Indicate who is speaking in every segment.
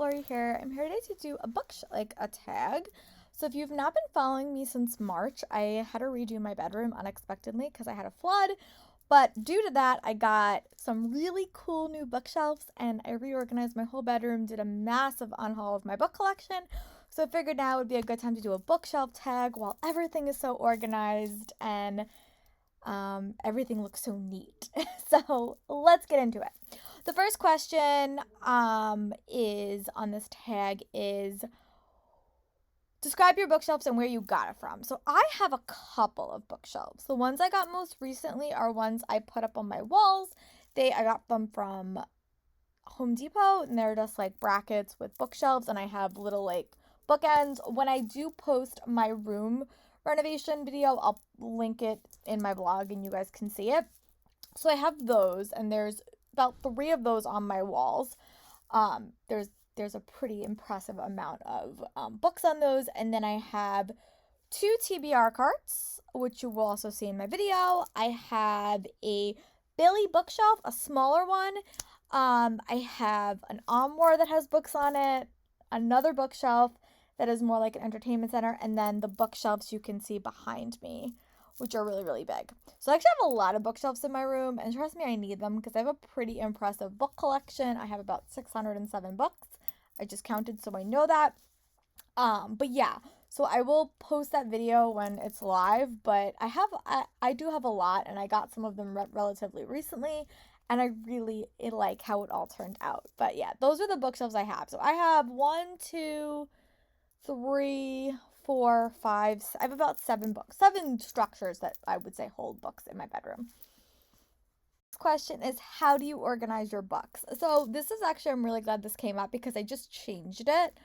Speaker 1: Lori here. I'm here today to do a a tag. So if you've not been following me since March, I had to redo my bedroom unexpectedly because I had a flood. But due to that, I got some really cool new bookshelves and I reorganized my whole bedroom, did a massive unhaul of my book collection. So I figured now would be a good time to do a bookshelf tag while everything is so organized and everything looks so neat. So let's get into it. The first question is on this tag is describe your bookshelves and where you got it from. So I have a couple of bookshelves. The ones I got most recently are ones I put up on my walls. I got them from Home Depot and they're just like brackets with bookshelves and I have little like bookends. When I do post my room renovation video, I'll link it in my blog and you guys can see it. So I have those and there's about 3 of those on my walls. There's a pretty impressive amount of books on those, and then I have 2 TBR carts, which you will also see in my video. I have a Billy bookshelf, a smaller one. I have an armoire that has books on it, another bookshelf that is more like an entertainment center, and then the bookshelves you can see behind me, which are really, really big. So I actually have a lot of bookshelves in my room, and trust me, I need them because I have a pretty impressive book collection. I have about 607 books. I just counted, so I know that. But yeah, so I will post that video when it's live, but I do have a lot, and I got some of them relatively recently, and I really like how it all turned out. But yeah, those are the bookshelves I have. So I have 1, 2, 3, 4, 5. I have about 7 books, 7 structures that I would say hold books in my bedroom. This question is, how do you organize your books? So this is actually, I'm really glad this came up because I just changed it.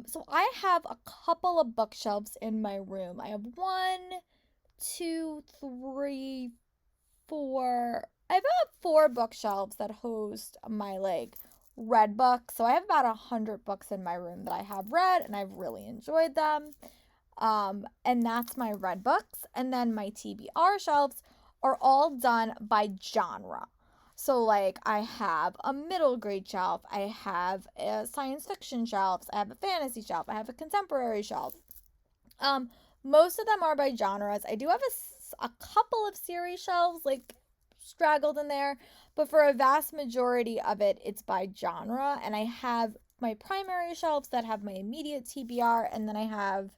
Speaker 1: So I have a couple of bookshelves in my room. I have 1, 2, 3, 4. I have about 4 bookshelves that host my like read books. So I have about 100 books in my room that I have read and I've really enjoyed them. And that's my read books. And then my TBR shelves are all done by genre. So like I have a middle grade shelf, I have a science fiction shelf, I have a fantasy shelf, I have a contemporary shelf. Most of them are by genres. I do have a couple of series shelves like straggled in there, but for a vast majority of it, it's by genre. And I have my primary shelves that have my immediate TBR, and then I have,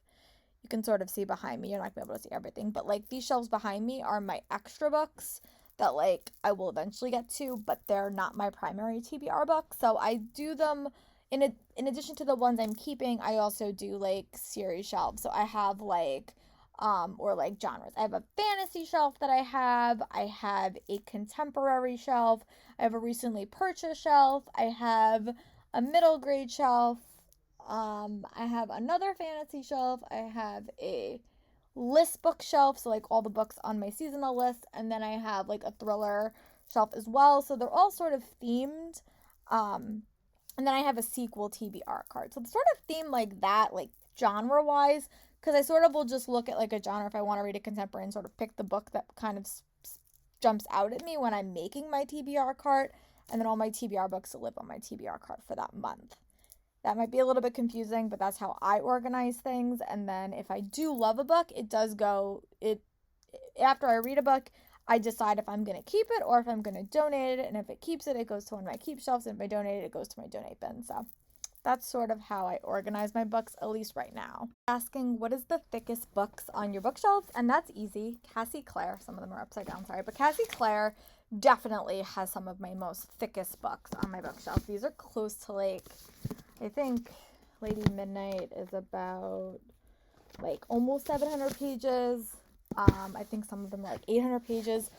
Speaker 1: you can sort of see behind me, you're not gonna be able to see everything, but like these shelves behind me are my extra books that like I will eventually get to, but they're not my primary TBR books. So I do them in addition to the ones I'm keeping, I also do like series shelves. So I have like or like genres. I have a fantasy shelf that I have a contemporary shelf, I have a recently purchased shelf, I have a middle grade shelf, I have another fantasy shelf, I have a list bookshelf, so like all the books on my seasonal list, and then I have like a thriller shelf as well. So they're all sort of themed. And then I have a sequel TBR card. So it's sort of themed like that, like genre wise, because I sort of will just look at like a genre if I want to read a contemporary and sort of pick the book that kind of jumps out at me when I'm making my TBR card, and then all my TBR books live on my TBR card for that month. That might be a little bit confusing, but that's how I organize things. And then if I do love a book, it does go, after I read a book, I decide if I'm going to keep it or if I'm going to donate it. And if it keeps it, it goes to one of my keep shelves. And if I donate it, it goes to my donate bin. So that's sort of how I organize my books, at least right now. Asking, what is the thickest books on your bookshelves? And that's easy. Cassie Clare, some of them are upside down, sorry. But Cassie Clare definitely has some of my most thickest books on my bookshelf. These are close to like, I think Lady Midnight is about like almost 700 pages. I think some of them are like 800 pages.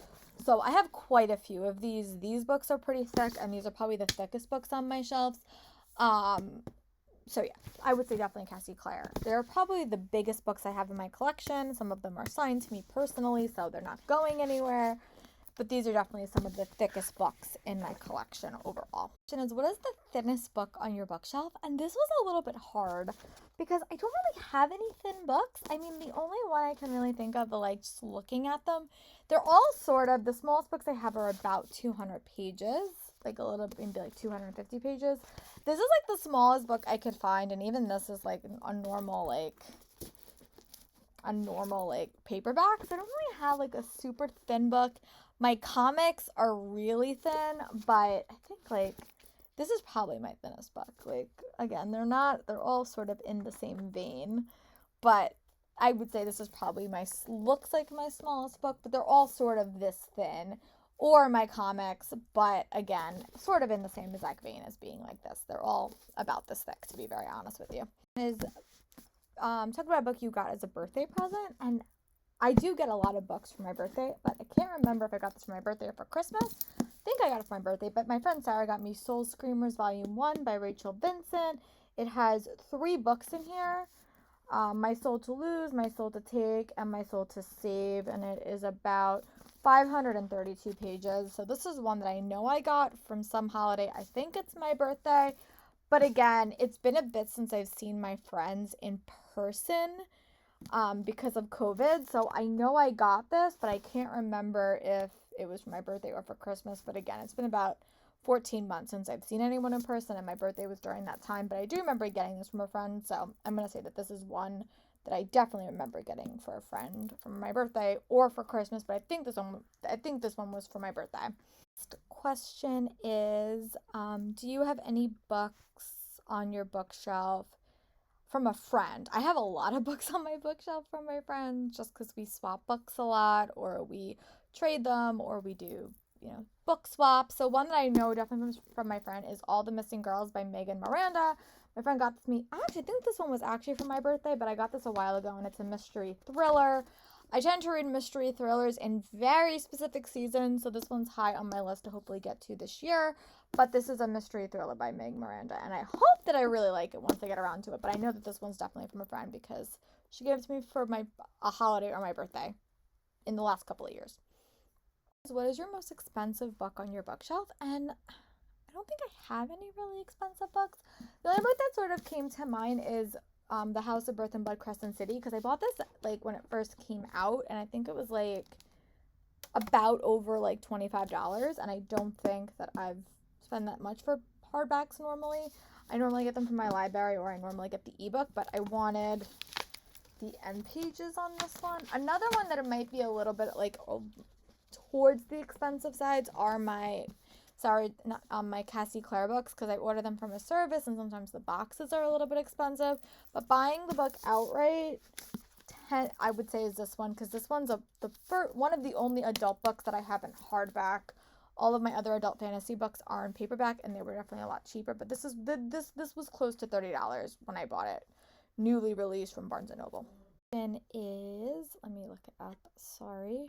Speaker 1: So I have quite a few of these. These books are pretty thick, and these are probably the thickest books on my shelves. So yeah, I would say definitely Cassie Clare. They're probably the biggest books I have in my collection. Some of them are signed to me personally, so they're not going anywhere. But these are definitely some of the thickest books in my collection overall. Question is, what is the thinnest book on your bookshelf? And this was a little bit hard because I don't really have any thin books. I mean, the only one I can really think of, like just looking at them, they're all sort of, the smallest books I have are about 200 pages, like a little, maybe like 250 pages. This is like the smallest book I could find, and even this is like a normal paperback. So I don't really have like a super thin book. My comics are really thin, but I think like this is probably my thinnest book. Like again, they're all sort of in the same vein, but I would say this is probably looks like my smallest book, but they're all sort of this thin, or my comics, but again, sort of in the same exact vein as being like this. They're all about this thick, to be very honest with you. Is talk about a book you got as a birthday present, and I do get a lot of books for my birthday, but I can't remember if I got this for my birthday or for Christmas. I think I got it for my birthday, but my friend Sarah got me Soul Screamers Volume 1 by Rachel Vincent. It has 3 books in here. My Soul to Lose, My Soul to Take, and My Soul to Save, and it is about 532 pages. So this is one that I know I got from some holiday. I think it's my birthday, but again, it's been a bit since I've seen my friends in person because of COVID. So I know I got this, but I can't remember if it was for my birthday or for Christmas. But again, it's been about 14 months since I've seen anyone in person, and my birthday was during that time. But I do remember getting this from a friend, so I'm going to say that this is one that I definitely remember getting for a friend for my birthday or for Christmas. But I think this one was for my birthday. Next question is, do you have any books on your bookshelf from a friend? I have a lot of books on my bookshelf from my friends just because we swap books a lot, or we trade them, or we do, book swaps. So one that I know definitely from my friend is All the Missing Girls by Megan Miranda. My friend got this to me. I actually think this one was actually for my birthday, but I got this a while ago, and it's a mystery thriller. I tend to read mystery thrillers in very specific seasons, so this one's high on my list to hopefully get to this year. But this is a mystery thriller by Meg Miranda, and I hope that I really like it once I get around to it. But I know that this one's definitely from a friend because she gave it to me for a holiday or my birthday in the last couple of years. What is your most expensive book on your bookshelf? And I don't think I have any really expensive books. The only book that sort of came to mind is The House of Birth and Blood, Crescent City, because I bought this like when it first came out, and I think it was like about over like $25, and I don't think that I've spent that much for hardbacks normally. I normally get them from my library, or I normally get the ebook, but I wanted the end pages on this one. Another one that it might be a little bit like towards the expensive sides are my Cassie Clare books, because I order them from a service and sometimes the boxes are a little bit expensive. But buying the book outright, I would say, is this one, because this one's one of the only adult books that I have in hardback. All of my other adult fantasy books are in paperback, and they were definitely a lot cheaper. But this was close to $30 when I bought it, newly released from Barnes & Noble. Let me look it up. Sorry.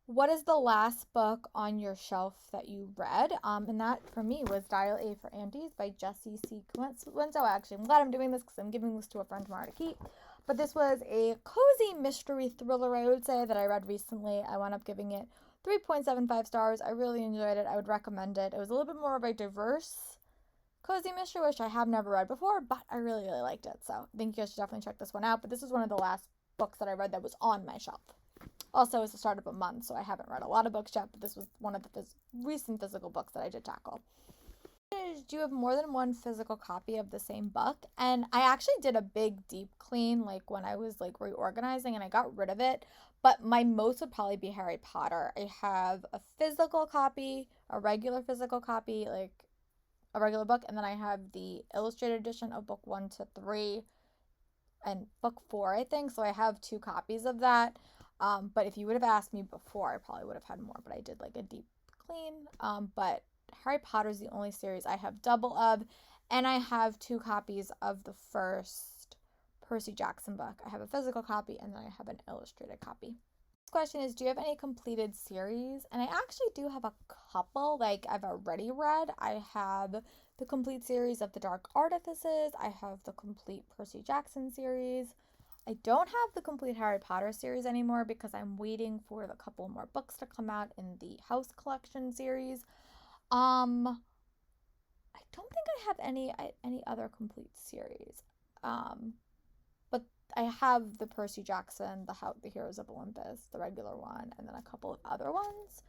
Speaker 1: What is the last book on your shelf that you read? And that for me was Dial A for Aunties by Jessie C. Wenzel. Actually, I'm glad I'm doing this because I'm giving this to a friend tomorrow to keep. But this was a cozy mystery thriller, I would say, that I read recently. I wound up giving it 3.75 stars. I really enjoyed it. I would recommend it. It was a little bit more of a diverse cozy mystery, which I have never read before, but I really, really liked it. So I think you guys should definitely check this one out. But this is one of the last books that I read that was on my shelf. Also, it's the start of a month, so I haven't read a lot of books yet, but this was one of the recent physical books that I did tackle. Do you have more than one physical copy of the same book? And I actually did a big deep clean like when I was like reorganizing, and I got rid of it. But my most would probably be Harry Potter. I have a physical copy, a regular physical copy, like a regular book, and then I have the illustrated edition of book 1 to 3 and book 4, I think. So I have 2 copies of that. But if you would have asked me before, I probably would have had more, but I did like a deep clean. But Harry Potter is the only series I have double of, and I have 2 copies of the first Percy Jackson book. I have a physical copy, and then I have an illustrated copy. Next question is, do you have any completed series? And I actually do have a couple, like I've already read. I have the complete series of The Dark Artifices. I have the complete Percy Jackson series. I don't have the complete Harry Potter series anymore because I'm waiting for the couple more books to come out in the House Collection series. I don't think I have any other complete series. But I have the Percy Jackson, the Heroes of Olympus, the regular one, and then a couple of other ones.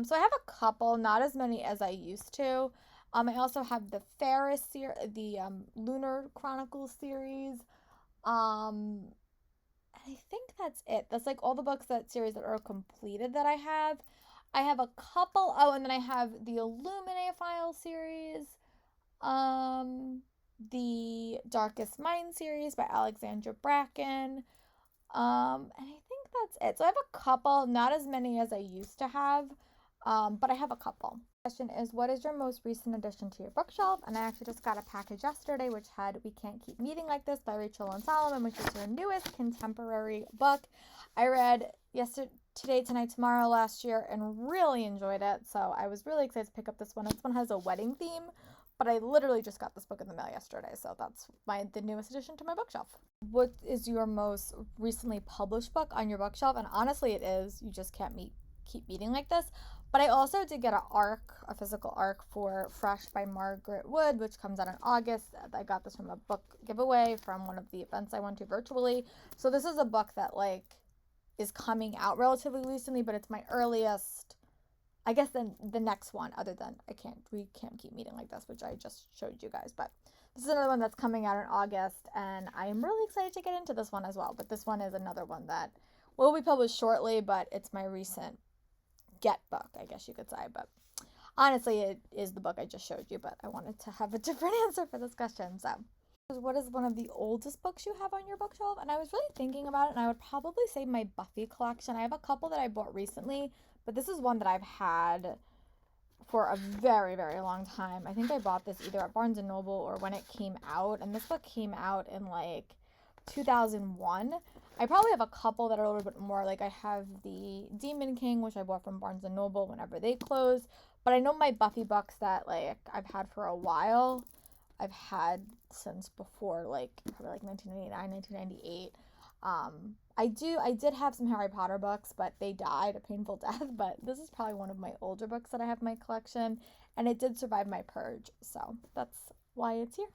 Speaker 1: So I have a couple, not as many as I used to. I also have the Ferris series, the Lunar Chronicles series. Um, and I think that's it. That's like all the books that series that are completed that I have. I have a couple. Oh, and then I have the Illuminae File series. Um, the Darkest Mind series by Alexandra Bracken. And I think that's it. So I have a couple, not as many as I used to have, but I have a couple. Question is, what is your most recent addition to your bookshelf? And I actually just got a package yesterday which had We Can't Keep Meeting Like This by Rachel Lynn Solomon, which is her newest contemporary book. I read yesterday, Today, Tonight, Tomorrow last year and really enjoyed it. So I was really excited to pick up this one. This one has a wedding theme, but I literally just got this book in the mail yesterday. So that's the newest addition to my bookshelf. What is your most recently published book on your bookshelf? And honestly, it is. You just can't keep meeting like this. But I also did get a physical ARC for Fresh by Margaret Wood, which comes out in August. I got this from a book giveaway from one of the events I went to virtually. So this is a book that like is coming out relatively recently, but it's my earliest, I guess, then the next one other than We Can't Keep Meeting Like This, which I just showed you guys. But this is another one that's coming out in August, and I am really excited to get into this one as well. But this one is another one that will be published shortly, but it's my recent get book, I guess you could say. But honestly, it is the book I just showed you, but I wanted to have a different answer for this question. So what is one of the oldest books you have on your bookshelf? And I was really thinking about it, and I would probably say my Buffy collection. I have a couple that I bought recently, but this is one that I've had for a very, very long time. I think I bought this either at Barnes & Noble or when it came out, and this book came out in like 2001. I probably have a couple that are a little bit more, like I have the Demon King, which I bought from Barnes & Noble whenever they closed, but I know my Buffy books that like I've had for a while. I've had since before like probably like 1999, 1998. I did have some Harry Potter books, but they died a painful death. But this is probably one of my older books that I have in my collection, and it did survive my purge, so that's why it's here.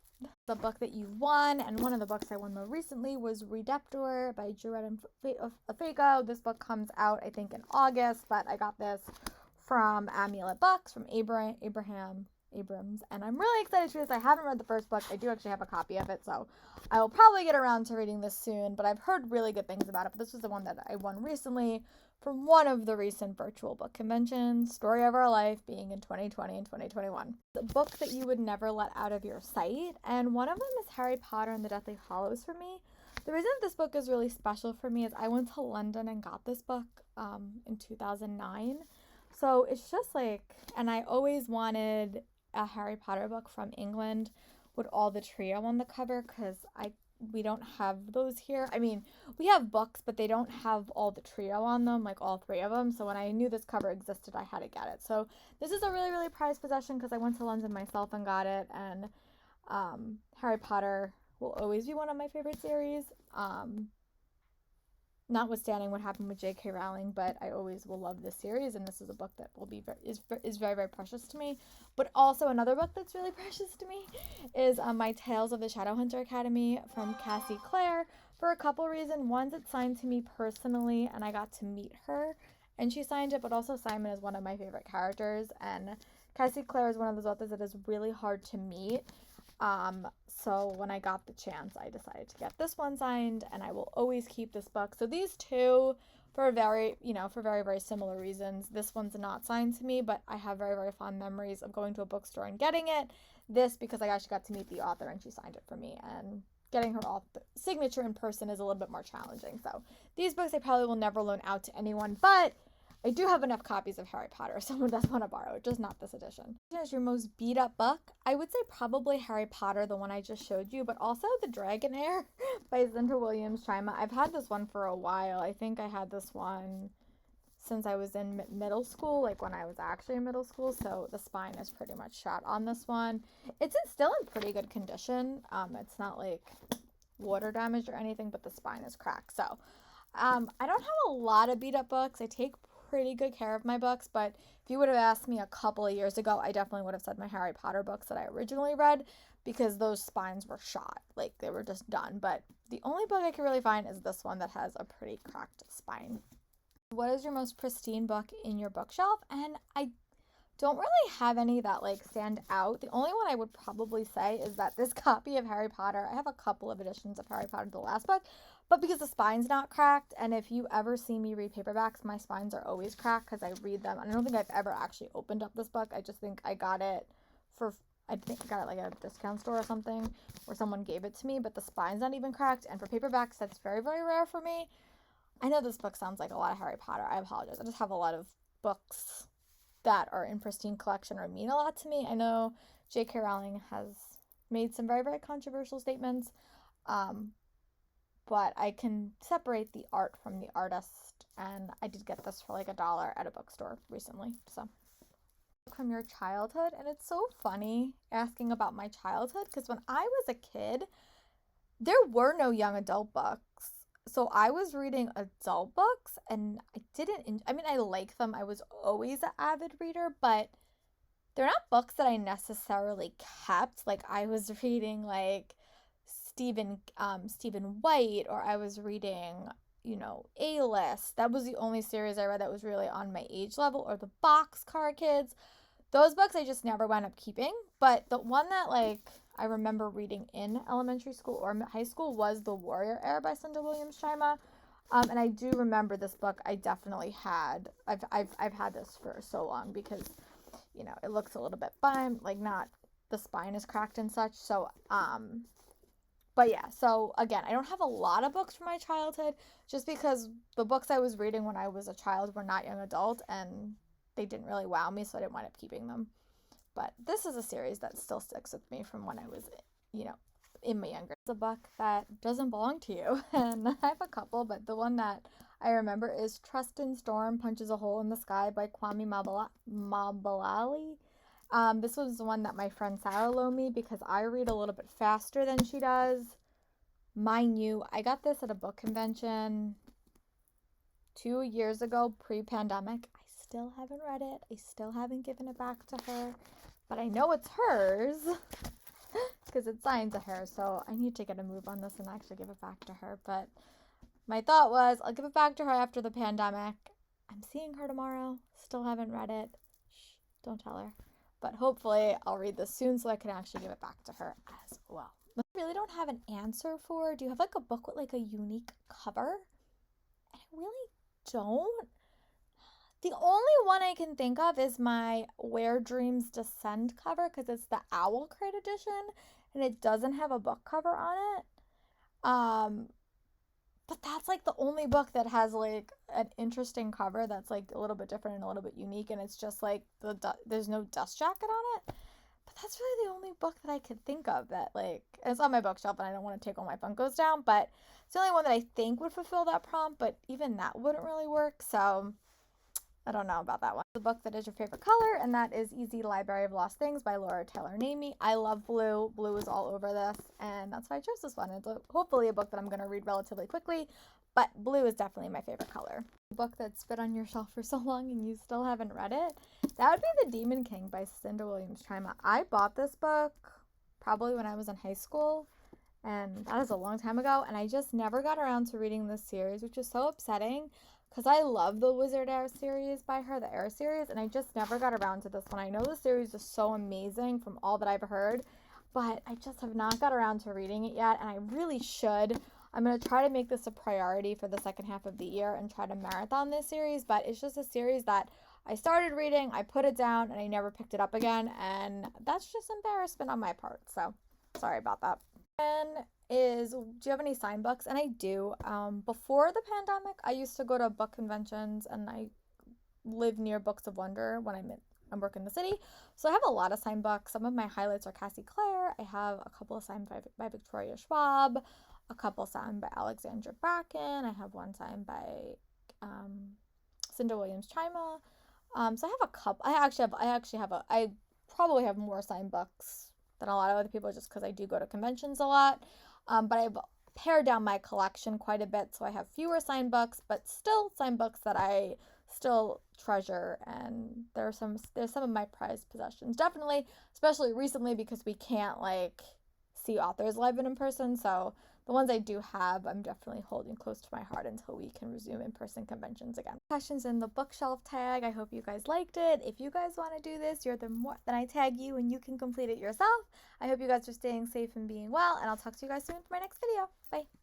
Speaker 1: The book that you won, and one of the books I won more recently, was Redemptor by Jared Afago. This book comes out, I think, in August, but I got this from Amulet Books, from Abraham Abrams, and I'm really excited for this. I haven't read the first book. I do actually have a copy of it, so I will probably get around to reading this soon, but I've heard really good things about it. But this was the one that I won recently from one of the recent virtual book conventions, Story of Our Life, being in 2020 and 2021. The book that you would never let out of your sight, and one of them is Harry Potter and the Deathly Hallows for me. The reason this book is really special for me is I went to London and got this book in 2009. So it's just like, and I always wanted a Harry Potter book from England with all the trio on the cover, because we don't have those here. I mean, we have books, but they don't have all the trio on them, like all three of them. So when I knew this cover existed, I had to get it. So this is a really, really prized possession because I went to London myself and got it. And Harry Potter will always be one of my favorite series. Notwithstanding what happened with J.K. Rowling, but I always will love this series, and this is a book that will be is very, very precious to me. But also another book that's really precious to me is my Tales of the Shadowhunter Academy from Cassie Clare, for a couple reasons. One, it's signed to me personally, and I got to meet her, and she signed it, but also Simon is one of my favorite characters, and Cassie Clare is one of those authors that is really hard to meet. So when I got the chance, I decided to get this one signed, and I will always keep this book. So these two, for very, very similar reasons. This one's not signed to me, but I have very, very fond memories of going to a bookstore and getting it. This, because I actually got to meet the author and she signed it for me, and getting her signature in person is a little bit more challenging. So these books I probably will never loan out to anyone, but I do have enough copies of Harry Potter if someone does want to borrow it, just not this edition. Is your most beat up book? I would say probably Harry Potter, the one I just showed you, but also The Dragonair by Zinta Williams-Chima. I've had this one for a while. I think I had this one since I was in middle school, like when I was actually in middle school, so the spine is pretty much shot on this one. It's still in pretty good condition. It's not like water damage or anything, but the spine is cracked. So I don't have a lot of beat up books. I take pretty good care of my books, but if you would have asked me a couple of years ago, I definitely would have said my Harry Potter books that I originally read, because those spines were shot, like they were just done. But the only book I can really find is this one that has a pretty cracked spine. What is your most pristine book in your bookshelf? And I don't really have any that like stand out. The only one I would probably say is that this copy of Harry Potter, I have a couple of editions of Harry Potter, the last book, but because the spine's not cracked, and if you ever see me read paperbacks, my spines are always cracked because I read them. And I don't think I've ever actually opened up this book. I just think I got it for, I think I got it like at a discount store or something, or someone gave it to me, but the spine's not even cracked. And for paperbacks, that's very, very rare for me. I know this book sounds like a lot of Harry Potter. I apologize. I just have a lot of books that are in pristine collection or mean a lot to me. I know J.K. Rowling has made some very, very controversial statements, but I can separate the art from the artist, and I did get this for like $1 at a bookstore recently. So from your childhood, and it's so funny asking about my childhood because when I was a kid, there were no young adult books. So I was reading adult books and I mean, I like them. I was always an avid reader, but they're not books that I necessarily kept. Like I was reading like Stephen White, or I was reading, A-List. That was the only series I read that was really on my age level, or the Boxcar Kids. Those books I just never wound up keeping. But the one that like I remember reading in elementary school or high school was The Warrior Heir by Cinda Williams Chima. And I do remember this book. I definitely had. I've had this for so long because, it looks a little bit fine, like not the spine is cracked and such. So but yeah. So again, I don't have a lot of books from my childhood, just because the books I was reading when I was a child were not young adult and they didn't really wow me, so I didn't wind up keeping them. But this is a series that still sticks with me from when I was, in my younger. It's a book that doesn't belong to you. And I have a couple, but the one that I remember is Trust in Storm Punches a Hole in the Sky by Kwame Mabalali. This was the one that my friend Sarah loaned me because I read a little bit faster than she does. Mind you, I got this at a book convention 2 years ago, pre-pandemic. I still haven't read it. I still haven't given it back to her. But I know it's hers because it's signed to her. So I need to get a move on this and actually give it back to her. But my thought was I'll give it back to her after the pandemic. I'm seeing her tomorrow. Still haven't read it. Shh, don't tell her. But hopefully I'll read this soon so I can actually give it back to her as well. I really don't have an answer for. Do you have like a book with like a unique cover? And I really don't. The only one I can think of is my Where Dreams Descend cover because it's the Owl Crate edition and it doesn't have a book cover on it. But that's like the only book that has like an interesting cover that's like a little bit different and a little bit unique, and it's just like there's no dust jacket on it. But that's really the only book that I could think of that like, it's on my bookshelf and I don't want to take all my Funkos down, but it's the only one that I think would fulfill that prompt, but even that wouldn't really work. So I don't know about that one. The book that is your favorite color, and that is Easy Library of Lost Things by Laura Taylor Namey. I love blue. Blue is all over this, and that's why I chose this one. It's hopefully a book that I'm going to read relatively quickly, but blue is definitely my favorite color. A book that's been on your shelf for so long and you still haven't read it, that would be The Demon King by Cinda Williams Chima. I bought this book probably when I was in high school, and that is a long time ago, and I just never got around to reading this series, which is so upsetting because I love the Wizard Heir series by her, the Heir series, and I just never got around to this one. I know the series is so amazing from all that I've heard, but I just have not got around to reading it yet, and I really should. I'm going to try to make this a priority for the second half of the year and try to marathon this series, but it's just a series that I started reading, I put it down, and I never picked it up again, and that's just embarrassment on my part, so sorry about that. And do you have any signed books? And I do. Before the pandemic, I used to go to book conventions, and I live near Books of Wonder when I work in the city. So I have a lot of signed books. Some of my highlights are Cassie Clare. I have a couple of signed by Victoria Schwab, a couple signed by Alexandra Bracken. I have one signed by Cinda Williams Chima. So I have a couple. I probably have more signed books than a lot of other people just because I do go to conventions a lot. But I've pared down my collection quite a bit, so I have fewer signed books, but still signed books that I still treasure, and there's some of my prized possessions. Definitely, especially recently because we can't like see authors live and in person. So the ones I do have, I'm definitely holding close to my heart until we can resume in-person conventions again. Questions in the bookshelf tag. I hope you guys liked it. If you guys want to do this, you're the more than I tag you and you can complete it yourself. I hope you guys are staying safe and being well, and I'll talk to you guys soon for my next video. Bye.